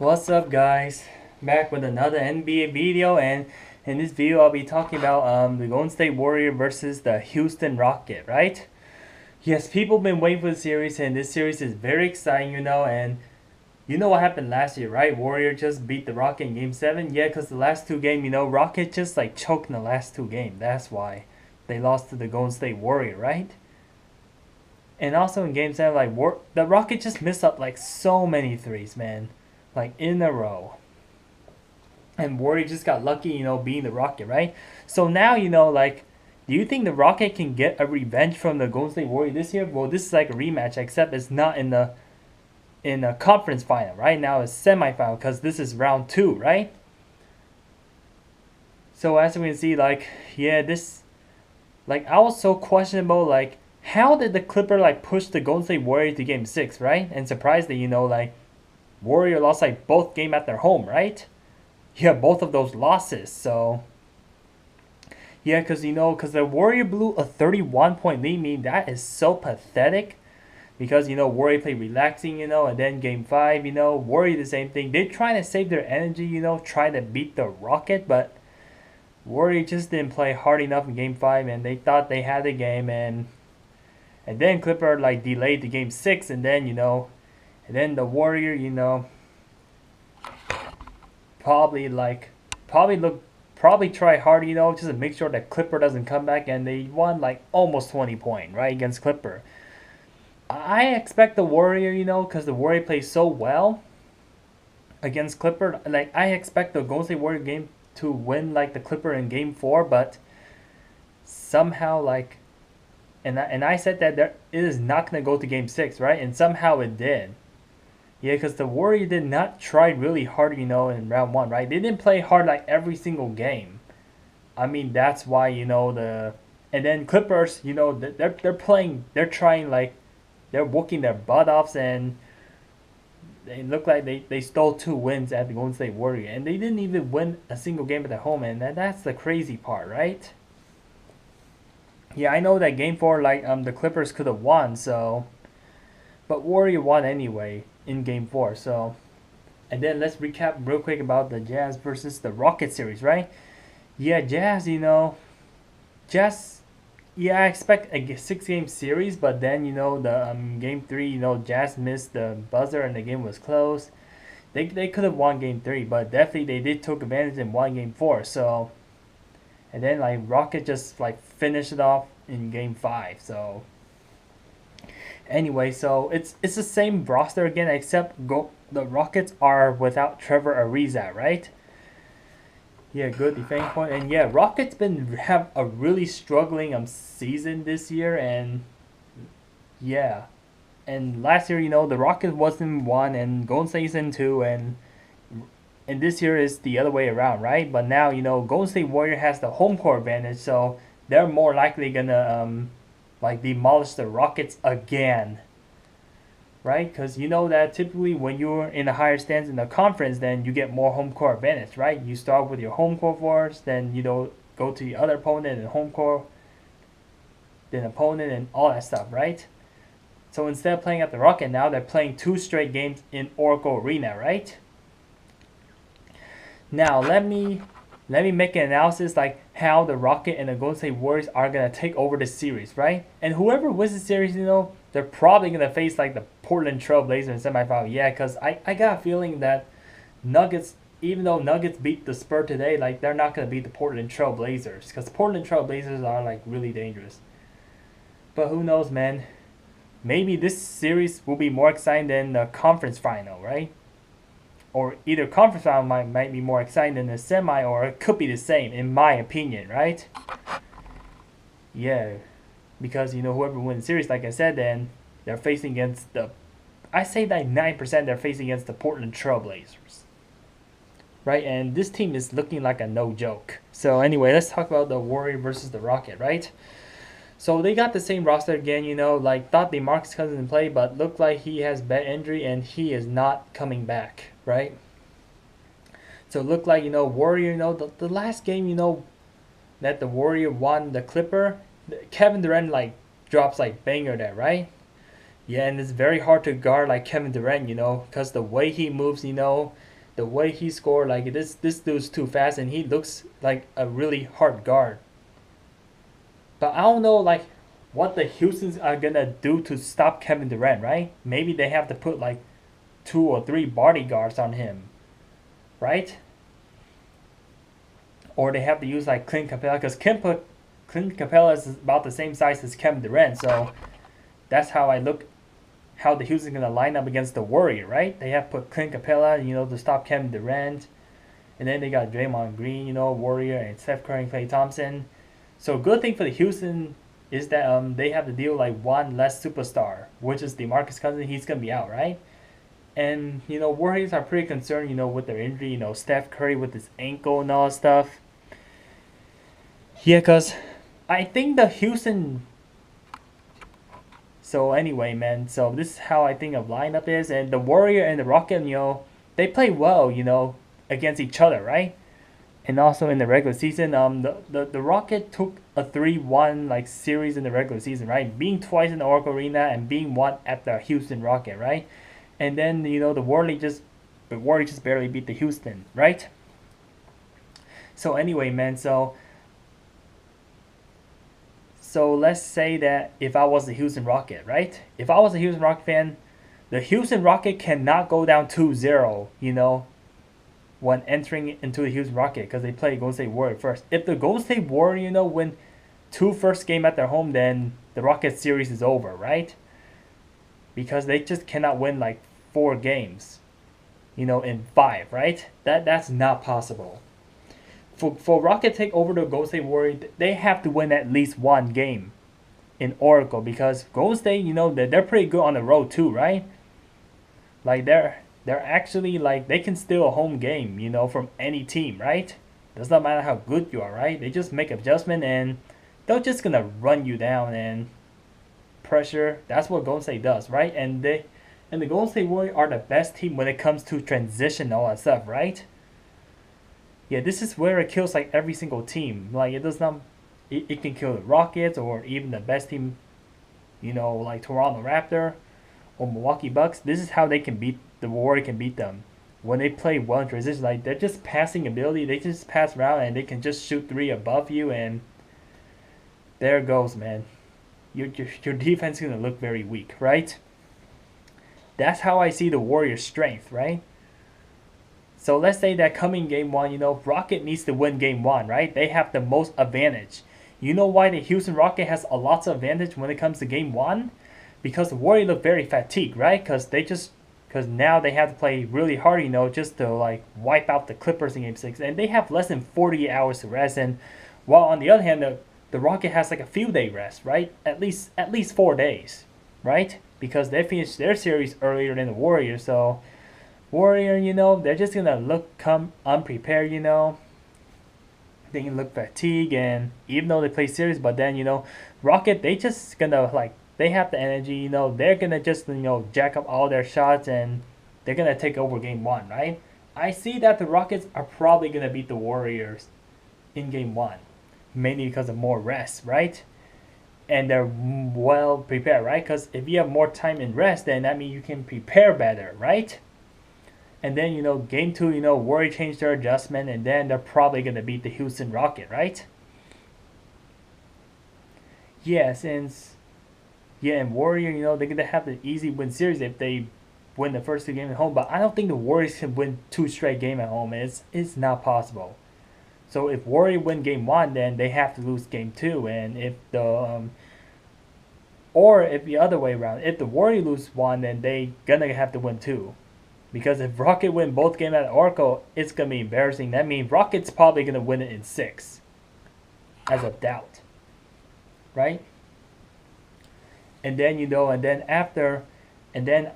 What's up, guys? Back with another NBA video, and in this video I'll be talking about the Golden State Warrior versus the Houston Rocket, right? Yes, people been waiting for the series, and this series is very exciting, and you know what happened last year, right? Warrior just beat the Rocket in Game 7. Yeah, because the last two games, Rocket just like choked in the last two games. That's why they lost to the Golden State Warrior, right? And also in Game 7, the Rocket just missed up like so many threes, man, like in a row. And Warrior just got lucky, being the Rocket, right? So now, do you think the Rocket can get a revenge from the Golden State Warrior this year? Well, this is like a rematch, except it's not in a conference final. Right now, it's semifinal because this is round 2, right? So as we can see, I was so questionable, how did the Clipper push the Golden State Warrior to Game 6, right? And surprisingly, Warrior lost both game at their home, right? Yeah, both of those losses. So yeah, because the Warrior blew a 31-point lead. I mean, that is so pathetic. Because Warrior played relaxing, and then Game 5, Warrior the same thing. They're trying to save their energy, trying to beat the Rocket, but Warrior just didn't play hard enough in Game 5, and they thought they had the game, and then Clipper delayed to Game 6, and then and then the Warrior, probably try hard, just to make sure that Clipper doesn't come back, and they won almost 20 point, right, against Clipper. I expect the Warrior, because the Warrior plays so well against Clipper. I expect the Golden State Warrior game to win the Clipper in Game 4, but somehow and I said that it is not gonna go to Game 6, right? And somehow it did. Yeah, because the Warrior did not try really hard, in round 1, right? They didn't play hard every single game. I mean, that's why, and then Clippers, they're trying they're working their butt offs, and they look like they stole 2 wins at the Golden State Warrior, and they didn't even win a single game at their home, and that's the crazy part, right? Yeah, I know that Game 4, the Clippers could have won, so, but Warrior won anyway in Game 4, so. And then let's recap real quick about the Jazz versus the Rocket series, right? Yeah, Jazz, Jazz, yeah, I expect a 6-game series, but then, the Game 3, Jazz missed the buzzer and the game was close. They could have won Game 3, but definitely they did took advantage and won Game 4, so. And then, Rocket just, finished it off in Game 5, so. Anyway, so it's the same roster again, except the Rockets are without Trevor Ariza, right? Yeah, good defending point, and yeah, Rockets have a really struggling season this year, and yeah, and last year the Rockets wasn't 1 and Golden State's in 2, and this year is the other way around, right? But now Golden State Warrior has the home court advantage, so they're more likely gonna demolish the Rockets again, right? Because that typically when you're in a higher stance in the conference, then you get more home court advantage, right? You start with your home court first, then go to the other opponent and home court, then opponent and all that stuff, right? So instead of playing at the Rocket, now they're playing 2 straight games in Oracle Arena, right? Now let me make an analysis how the Rocket and the Golden State Warriors are gonna take over the series, right? And whoever wins the series, they're probably gonna face the Portland Trail Blazers in semifinal. Yeah, because I got a feeling that Nuggets, even though Nuggets beat the Spurs today, they're not gonna beat the Portland Trail Blazers, because Portland Trail Blazers are really dangerous. But who knows, man? Maybe this series will be more exciting than the conference final, right? Or either conference final might be more exciting than the semi, or it could be the same, in my opinion, right? Yeah, because whoever wins the series, like I said, then they're facing against I say 9% they're facing against the Portland Trailblazers, right? And this team is looking like a no joke. So anyway, let's talk about the Warrior versus the Rocket, right? So they got the same roster again, thought DeMarcus Cousins didn't play, but looked like he has bad injury and he is not coming back, right? So it looked like, Warrior, the last game, that the Warrior won the Clipper, Kevin Durant, drops, banger there, right? Yeah, and it's very hard to guard, Kevin Durant, because the way he moves, The way he scored, like this dude's too fast, and he looks like a really hard guard. But I don't know like what the Houston's are gonna do to stop Kevin Durant, right? Maybe they have to put like 2 or 3 bodyguards on him, right? Or they have to use like Clint Capella because Clint Capella is about the same size as Kevin Durant, so that's how I look how the Houston gonna line up against the Warrior, right? They have put Clint Capella, to stop Kevin Durant, and then they got Draymond Green, Warrior, and Steph Curry and Klay Thompson. So good thing for the Houston is that they have to deal like one less superstar, which is DeMarcus Cousins. He's gonna be out, right? And Warriors are pretty concerned, with their injury. Steph Curry with his ankle and all that stuff. Yeah, cause I think the Houston. So anyway, man. So this is how I think of lineup is, and the Warrior and the Rocket, they play well, against each other, right? And also in the regular season, the Rocket took a 3-1 like series in the regular season, right? Being twice in the Oracle Arena and being one at the Houston Rocket, right? And then the Warriors just barely beat the Houston, right? So anyway, man, so let's say that if I was the Houston Rocket, right? If I was a Houston Rocket fan, the Houston Rocket cannot go down 2-0, when entering into the Houston Rocket because they play Golden State Warrior first. If the Golden State Warrior, win 2 first game at their home, then the Rocket series is over, right? Because they just cannot win like 4 games, in 5, right? That's not possible. For Rocket take over the Golden State Warrior, they have to win at least 1 game in Oracle because Golden State, they're pretty good on the road too, right? Like they're actually like they can steal a home game, from any team, right? Does not matter how good you are, right? They just make adjustment and they're just gonna run you down and pressure. That's what Golden State does, right? And the Golden State Warriors are the best team when it comes to transition and all that stuff, right? Yeah, this is where it kills like every single team. Like it does not, it can kill the Rockets or even the best team, like Toronto Raptor or Milwaukee Bucks. This is how they can beat the Warriors. Can beat them when they play well in transition. Like they're just passing ability. They just pass around and they can just shoot 3 above you, and there it goes, man. Your defense is gonna look very weak, right? That's how I see the Warriors' strength, right? So let's say that coming game 1, Rocket needs to win game 1, right? They have the most advantage. You know why the Houston Rocket has a lot of advantage when it comes to game 1? Because the Warriors look very fatigued, right? Because now they have to play really hard, just to like wipe out the Clippers in game 6, and they have less than 40 hours to rest. And while on the other hand, the Rocket has like a few day rest, right? At least 4 days, right? Because they finished their series earlier than the Warriors, so Warrior, they're just gonna come unprepared, They can look fatigued, and even though they play serious, but then Rocket, they just gonna like they have the energy, they're gonna just jack up all their shots and they're gonna take over game 1, right? I see that the Rockets are probably gonna beat the Warriors in game 1, mainly because of more rest, right? And they're well prepared, right? Because if you have more time in rest, then that means you can prepare better, right? And then, game 2, Warriors change their adjustment, and then they're probably going to beat the Houston Rocket, right? Yeah, and Warrior, they're going to have the easy win series if they win the first 2 games at home, but I don't think the Warriors can win 2 straight games at home. It's not possible. So if Warriors win game 1, then they have to lose game 2, and if the other way around, if the Warriors lose 1, then they gonna have to win 2. Because if Rocket win both games at Oracle, it's going to be embarrassing. That means Rocket's probably going to win it in 6. As a doubt. Right? And then, and then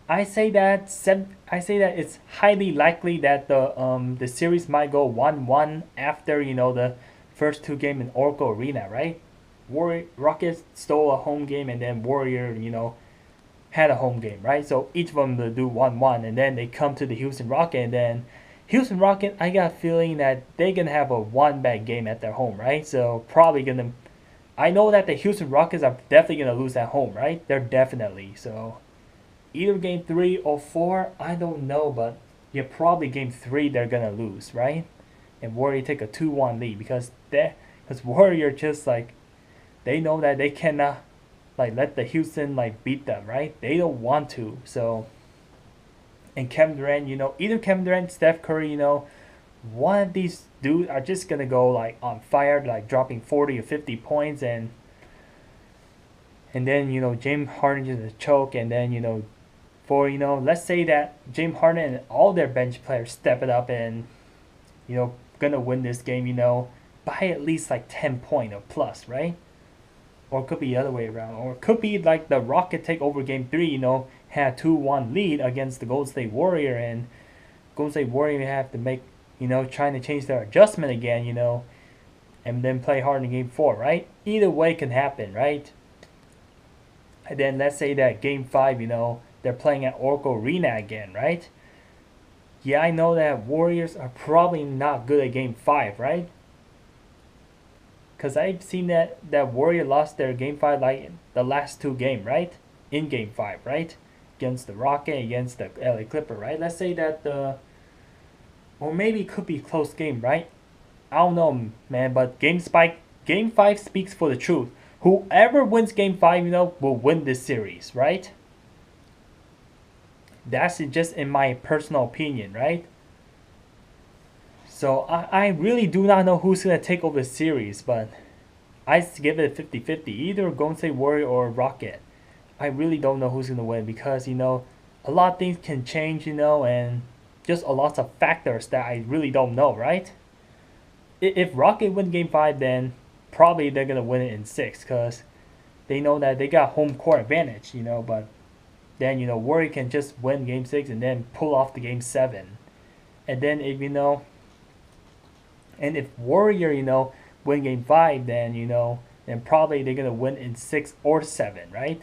I say that it's highly likely that the series might go 1-1 after, the first 2 games in Oracle Arena, right? Rockets stole a home game, and then Warrior, had a home game, right? So each of them will do 1-1, and then they come to the Houston Rocket, and then Houston Rocket, I got a feeling that they're gonna have a 1 bad game at their home, right? So probably gonna, I know that the Houston Rockets are definitely gonna lose at home, right? They're definitely, so either game 3 or 4, I don't know, but yeah, probably game 3 they're gonna lose, right? And Warrior take a 2-1 lead because Warrior just like they know that they cannot like let the Houston like beat them, right? They don't want to. So and Kevin Durant, either Kevin Durant, Steph Curry, one of these dudes are just gonna go like on fire, like dropping 40 or 50 points, and then James Harden just choke, and then for let's say that James Harden and all their bench players step it up and gonna win this game, by at least like 10 point or plus, right? Or it could be the other way around, or it could be like the Rocket take over game 3, had 2-1 lead against the Golden State Warrior, and Golden State Warrior have to make trying to change their adjustment again, and then play hard in game 4, right? Either way can happen, right? And then let's say that game 5, they're playing at Oracle Arena again, right? Yeah, I know that Warriors are probably not good at game 5, right? Because I've seen that Warrior lost their game 5 like the last 2 games, right? In game 5, right? Against the Rocket, against the LA Clipper, right? Let's say that or maybe it could be a close game, right? I don't know, man, but game 5 speaks for the truth. Whoever wins game 5, will win this series, right? That's just in my personal opinion, right? So I really do not know who's going to take over the series, but I give it a 50-50. Either Golden State Warrior or Rocket. I really don't know who's going to win because, a lot of things can change, and just a lot of factors that I really don't know, right? If Rocket win game 5, then probably they're going to win it in 6 because they know that they got home court advantage, but then, Warrior can just win game 6 and then pull off the game 7. And then if, and if Warrior, win game 5, then probably they're going to win in 6 or 7, right?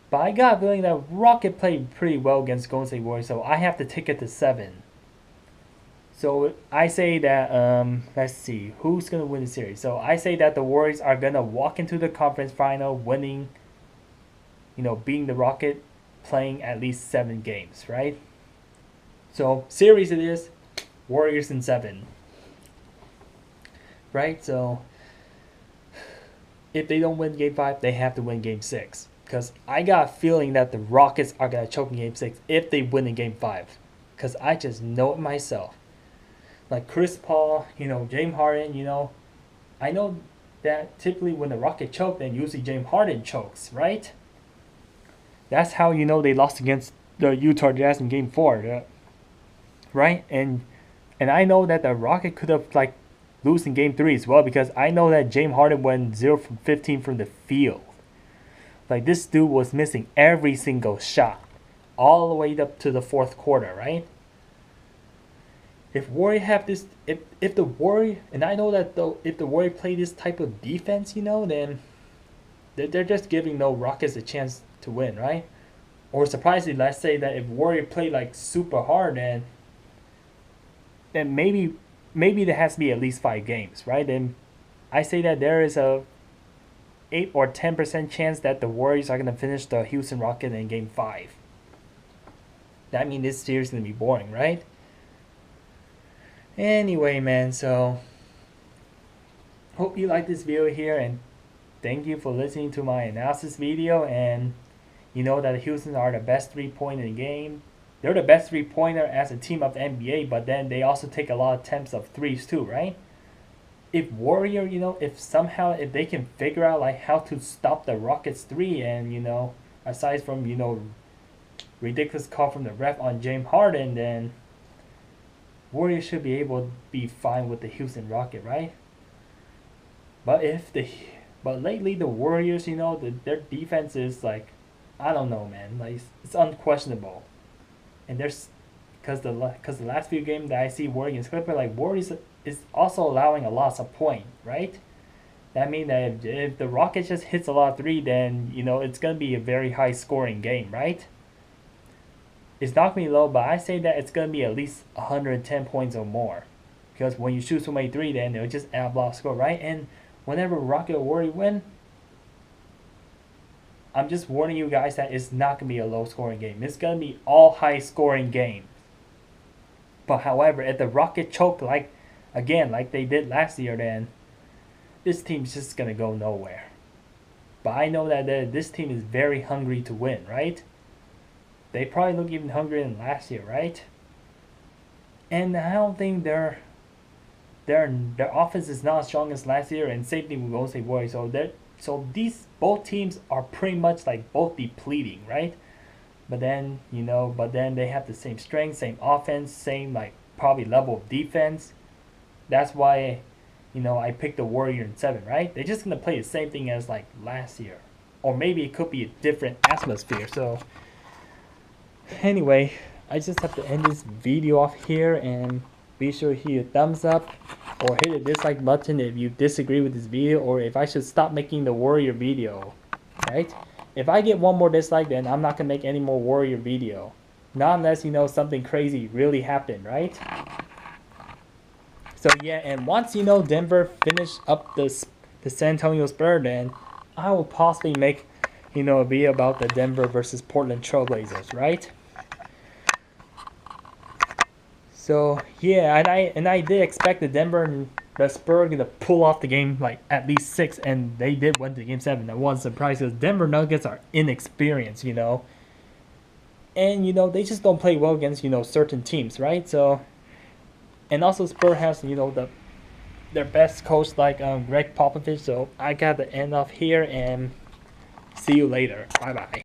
But I got a feeling that Rocket played pretty well against Golden State Warriors, so I have to take it to 7. So I say that, let's see, who's going to win the series? So I say that the Warriors are going to walk into the conference final winning, being the Rocket, playing at least 7 games, right? So series it is, Warriors in 7. Right? So if they don't win game 5, they have to win game 6. Because I got a feeling that the Rockets are going to choke in game 6 if they win in game 5. Because I just know it myself. Like Chris Paul, James Harden, I know that typically when the Rockets choke, then usually James Harden chokes, right? That's how they lost against the Utah Jazz in game 4, right? And I know that the Rocket could have like lose in game 3 as well because I know that James Harden went 0 from 15 from the field. Like this dude was missing every single shot all the way up to the 4th quarter, right? If Warrior have this, if the Warrior, and I know that though, if the Warrior play this type of defense, then they're just giving no Rockets a chance to win, right? Or surprisingly, let's say that if Warrior play like super hard, then maybe there has to be at least 5 games, right? And I say that there is a 8 or 10% chance that the Warriors are gonna finish the Houston Rockets in game 5. That means this series is gonna be boring, right? Anyway, man, so hope you like this video here, and thank you for listening to my analysis video. And you know that the Houston are the best 3-pointer in the game. They're the best 3-pointer as a team of the NBA, but then they also take a lot of attempts of threes too, right? If Warrior, if they can figure out like how to stop the Rockets 3, and aside from ridiculous call from the ref on James Harden, then Warriors should be able to be fine with the Houston Rocket, right? But lately the Warriors, their defense is like, I don't know, man. Like it's unquestionable, and there's because the last few games that I see Warriors against Clipper, like Warriors is also allowing a lot of point, right? That means that if the Rockets just hits a lot of 3, then it's gonna be a very high scoring game, right? It's not gonna be low, but I say that it's gonna be at least 110 points or more, because when you shoot so many 3, then it'll just add a lot of score, right? And whenever Rocket or Warrior win, I'm just warning you guys that it's not gonna be a low scoring game. It's gonna be all high scoring game. But however, if the Rocket choke like they did last year, then this team's just gonna go nowhere. But I know that this team is very hungry to win, right? They probably look even hungrier than last year, right? And I don't think their offense is not as strong as last year, and same thing with Golden State Warriors. So these both teams are pretty much like both depleting, right? But then they have the same strength, same offense, same like probably level of defense. That's why, I picked the Warrior in 7, right? They're just gonna play the same thing as like last year, or maybe it could be a different atmosphere. So anyway, I just have to end this video off here, and be sure to hit a thumbs up or hit a dislike button if you disagree with this video, or if I should stop making the Warrior video, right? If I get one more dislike, then I'm not gonna make any more Warrior video. Not unless something crazy really happened, right? So yeah, and once Denver finish up the San Antonio Spurs, then I will possibly make a video about the Denver versus Portland Trailblazers, right? So yeah, and I did expect the Denver and the Spurs to pull off the game like at least 6, and they did win the game 7. I wasn't surprised because Denver Nuggets are inexperienced, and they just don't play well against certain teams, right? So, and also Spurs has their best coach like Greg Popovich. So I got to end off here and see you later. Bye bye.